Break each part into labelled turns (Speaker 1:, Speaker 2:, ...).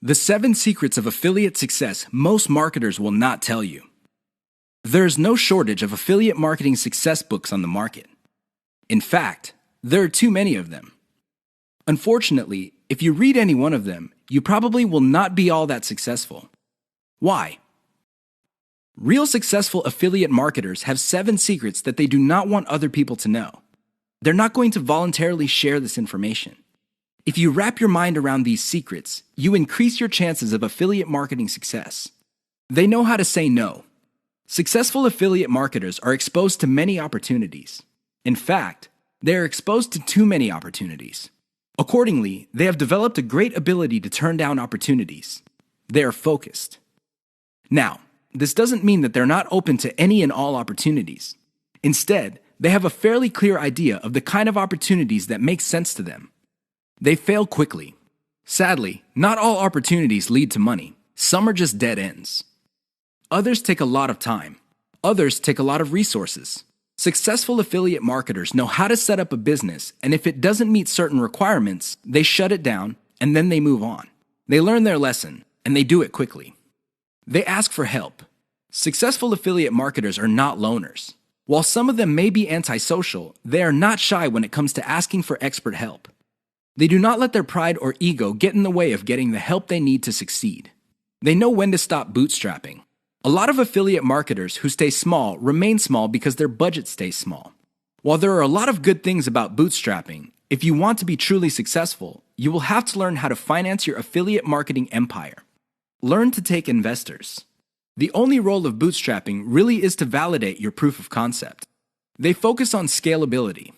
Speaker 1: The 7 secrets of affiliate success most marketers will not tell you. There is no shortage of affiliate marketing success books on the market. In fact, there are too many of them. Unfortunately, if you read any one of them, you probably will not be all that successful. Why? Real successful affiliate marketers have 7 secrets that they do not want other people to know. They're not going to voluntarily share this information. If you wrap your mind around these secrets, you increase your chances of affiliate marketing success. They know how to say no. Successful affiliate marketers are exposed to many opportunities. In fact, they are exposed to too many opportunities. Accordingly, they have developed a great ability to turn down opportunities. They are focused. Now, this doesn't mean that they're not open to any and all opportunities. Instead, they have a fairly clear idea of the kind of opportunities that make sense to them. They fail quickly. Sadly, not all opportunities lead to money. Some are just dead ends. Others take a lot of time. Others take a lot of resources. Successful affiliate marketers know how to set up a business, and if it doesn't meet certain requirements, they shut it down, and then they move on. They learn their lesson, and they do it quickly. They ask for help. Successful affiliate marketers are not loners. While some of them may be antisocial, they are not shy when it comes to asking for expert help. They do not let their pride or ego get in the way of getting the help they need to succeed. They know when to stop bootstrapping. A lot of affiliate marketers who stay small remain small because their budget stays small. While there are a lot of good things about bootstrapping, if you want to be truly successful, you will have to learn how to finance your affiliate marketing empire. Learn to take investors. The only role of bootstrapping really is to validate your proof of concept. They focus on scalability.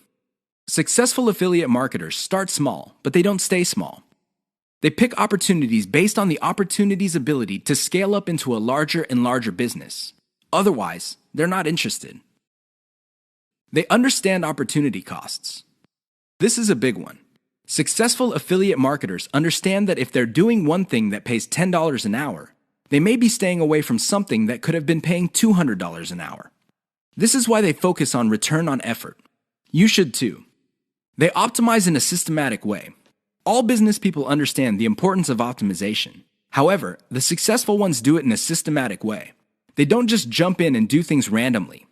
Speaker 1: Successful affiliate marketers start small, but they don't stay small. They pick opportunities based on the opportunity's ability to scale up into a larger and larger business. Otherwise, they're not interested. They understand opportunity costs. This is a big one. Successful affiliate marketers understand that if they're doing one thing that pays $10 an hour, they may be staying away from something that could have been paying $200 an hour. This is why they focus on return on effort. You should too. They optimize in a systematic way. All business people understand the importance of optimization. However, the successful ones do it in a systematic way. They don't just jump in and do things randomly.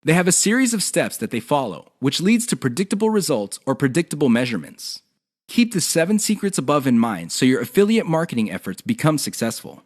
Speaker 1: They have a series of steps that they follow, which leads to predictable results or predictable measurements. Keep the 7 secrets above in mind so your affiliate marketing efforts become successful.